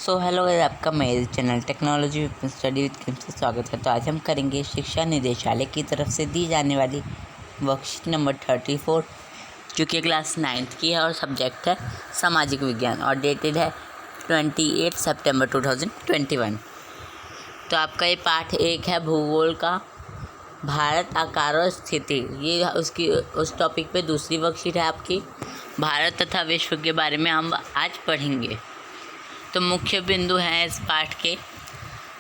So hello guys, आपका मेरे channel technology with study with Kim से स्वागत है। तो आज हम करेंगे शिक्षा निदेशालय की तरफ से दी जाने वाली वर्कशीट नंबर 34, जो कि क्लास 9th की है और सब्जेक्ट है सामाजिक विज्ञान और डेटेड है 28 सितंबर 2021। तो आपका ये पाठ 1 है भूगोल का, भारत आकार और स्थिति। ये उसकी उस टॉपिक पे दूसरी वर्कशीट है आपकी। भारत तथा विश्व के बारे में हम आज पढ़ेंगे। तो मुख्य बिंदु हैं इस पाठ के।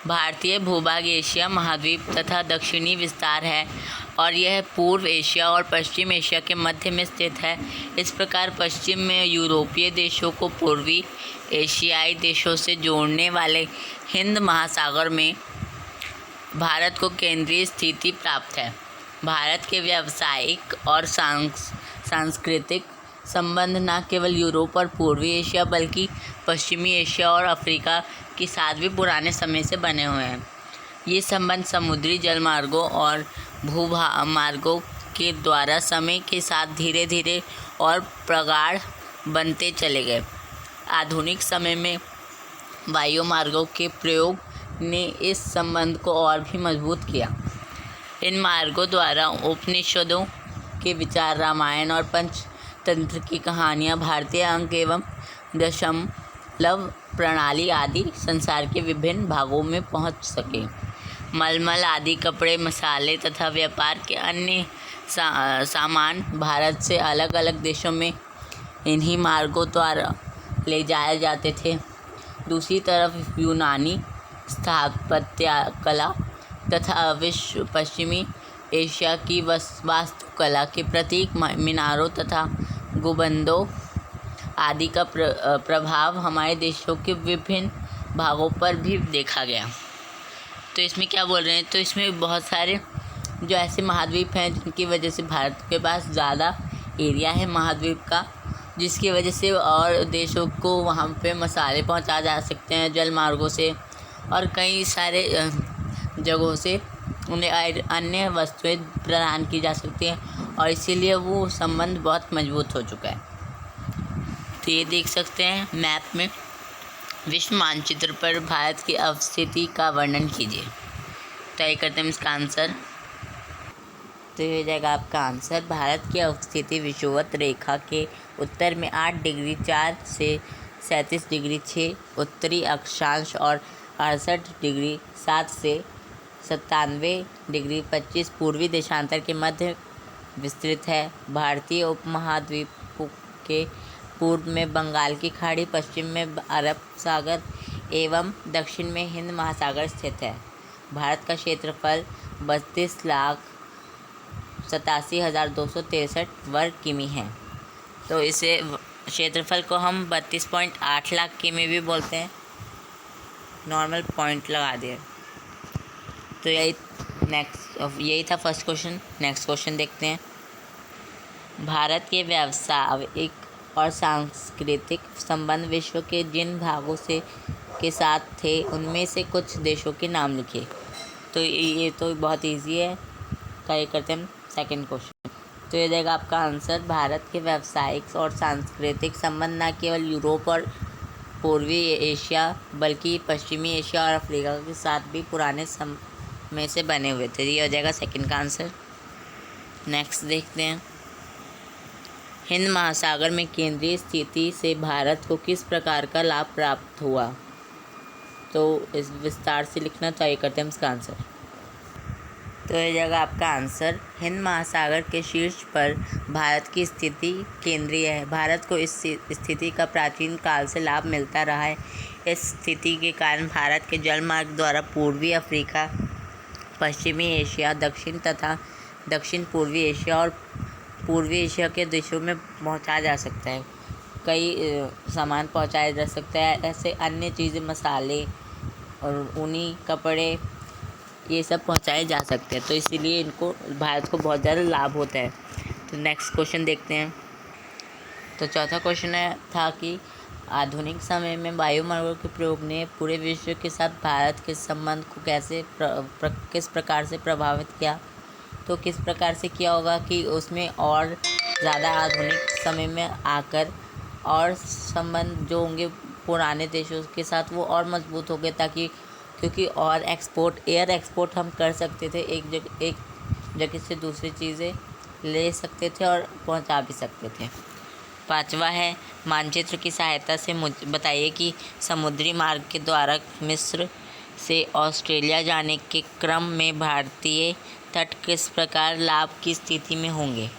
भारतीय भूभाग एशिया महाद्वीप तथा दक्षिणी विस्तार है और यह पूर्व एशिया और पश्चिम एशिया के मध्य में स्थित है। इस प्रकार पश्चिम में यूरोपीय देशों को पूर्वी एशियाई देशों से जोड़ने वाले हिंद महासागर में भारत को केंद्रीय स्थिति प्राप्त है। भारत के व्यावसायिक और सांस्कृतिक संबंध न केवल यूरोप और पूर्वी एशिया बल्कि पश्चिमी एशिया और अफ्रीका के साथ भी पुराने समय से बने हुए हैं। ये संबंध समुद्री जलमार्गों और भूमार्गों के द्वारा समय के साथ धीरे धीरे और प्रगाढ़ बनते चले गए। आधुनिक समय में वायुमार्गों के प्रयोग ने इस संबंध को और भी मजबूत किया। इन मार्गों द्वारा उपनिषदों के विचार, रामायण और पंचतंत्र की कहानियाँ, भारतीय अंक एवं दशमलव प्रणाली आदि संसार के विभिन्न भागों में पहुँच सके। मलमल आदि कपड़े, मसाले तथा व्यापार के अन्य सामान भारत से अलग अलग देशों में इन्हीं मार्गों द्वारा ले जाए जाते थे। दूसरी तरफ यूनानी स्थापत्य कला तथा पश्चिमी एशिया की वास्तुकला के प्रतीक मीनारों तथा गुंबदों आदि का प्रभाव हमारे देशों के विभिन्न भागों पर भी देखा गया। तो इसमें क्या बोल रहे हैं, तो इसमें बहुत सारे जो ऐसे महाद्वीप हैं जिनकी वजह से भारत के पास ज़्यादा एरिया है महाद्वीप का, जिसकी वजह से और देशों को वहाँ पे मसाले पहुँचा जा सकते हैं जल मार्गों से, और कई सारे जगहों से उन्हें अन्य वस्तुएं प्रदान की जा सकती हैं, और इसीलिए वो संबंध बहुत मजबूत हो चुका है। तो ये देख सकते हैं मैप में, विश्व मानचित्र पर भारत की अवस्थिति का वर्णन कीजिए। तो ये करते हैं इसका आंसर। तो ये हो जाएगा आपका आंसर। भारत की अवस्थिति विषुवत रेखा के उत्तर में 8 डिग्री 4 से 37 डिग्री 6 उत्तरी अक्षांश और 68 डिग्री 7 से 97 डिग्री 25 पूर्वी देशांतर के मध्य विस्तृत है। भारतीय उपमहाद्वीप के पूर्व में बंगाल की खाड़ी, पश्चिम में अरब सागर एवं दक्षिण में हिंद महासागर स्थित है। भारत का क्षेत्रफल 32,87,263 वर्ग किमी है। तो इसे क्षेत्रफल को हम 32.8 लाख किमी भी बोलते हैं। नॉर्मल पॉइंट लगा दिए। तो यही था फर्स्ट क्वेश्चन। नेक्स्ट क्वेश्चन देखते हैं। भारत के व्यावसायिक और सांस्कृतिक संबंध विश्व के जिन भागों से के साथ थे उनमें से कुछ देशों के नाम लिखिए। तो ये तो बहुत इजी है। तो ये करते हैं सेकंड क्वेश्चन। तो ये देगा आपका आंसर। भारत के व्यावसायिक और सांस्कृतिक संबंध न केवल यूरोप और पूर्वी एशिया बल्कि पश्चिमी एशिया और अफ्रीका के साथ भी पुराने समय से बने हुए थे। ये हो जाएगा सेकंड का आंसर। नेक्स्ट देखते हैं। हिंद महासागर में केंद्रीय स्थिति से भारत को किस प्रकार का लाभ प्राप्त हुआ? तो इस विस्तार से लिखना। तो ये करते हैं इसका आंसर। तो ये जाएगा आपका आंसर। हिंद महासागर के शीर्ष पर भारत की स्थिति केंद्रीय है। भारत को इस स्थिति का प्राचीन काल से लाभ मिलता रहा है। इस स्थिति के कारण भारत के जलमार्ग द्वारा पूर्वी अफ्रीका, पश्चिमी एशिया, दक्षिण तथा दक्षिण पूर्वी एशिया और पूर्वी एशिया के देशों में पहुंचा जा सकता है। कई सामान पहुंचाया जा सकता है, ऐसे अन्य चीज़ें, मसाले और ऊनी कपड़े, ये सब पहुंचाए जा सकते हैं। तो इसीलिए इनको भारत को बहुत ज़्यादा लाभ होता है। तो नेक्स्ट क्वेश्चन देखते हैं। तो चौथा क्वेश्चन था कि आधुनिक समय में वायुमार्गों के प्रयोग ने पूरे विश्व के साथ भारत के संबंध को कैसे किस प्रकार से प्रभावित किया? तो किस प्रकार से किया होगा कि उसमें और ज़्यादा आधुनिक समय में आकर और संबंध जो होंगे पुराने देशों के साथ वो और मजबूत हो गए, ताकि क्योंकि और एयर एक्सपोर्ट हम कर सकते थे, एक जगह से दूसरी चीज़ें ले सकते थे और पहुंचा भी सकते थे। 5वां है, मानचित्र की सहायता से मुझे बताइए कि समुद्री मार्ग के द्वारा मिस्र से ऑस्ट्रेलिया जाने के क्रम में भारतीय तट किस प्रकार लाभ की स्थिति में होंगे।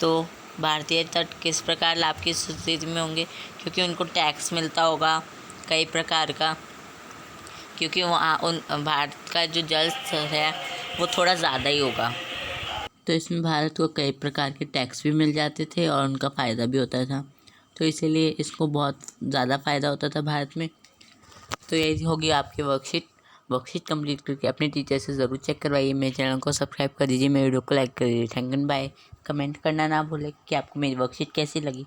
तो भारतीय तट किस प्रकार लाभ की स्थिति में होंगे, क्योंकि उनको टैक्स मिलता होगा कई प्रकार का, क्योंकि वहाँ भारत का जो जल स्तर है वो थोड़ा ज़्यादा ही होगा। तो इसमें भारत को कई प्रकार के टैक्स भी मिल जाते थे और उनका फ़ायदा भी होता था, तो इसीलिए इसको बहुत ज़्यादा फ़ायदा होता था भारत में। तो यही होगी आपकी वर्कशीट कंप्लीट करके अपने टीचर से ज़रूर चेक करवाइए। मेरे चैनल को सब्सक्राइब कर दीजिए, मेरे वीडियो को लाइक कर दीजिए। Thank you, bye. कमेंट करना ना भूलें कि आपको मेरी वर्कशीट कैसी लगी।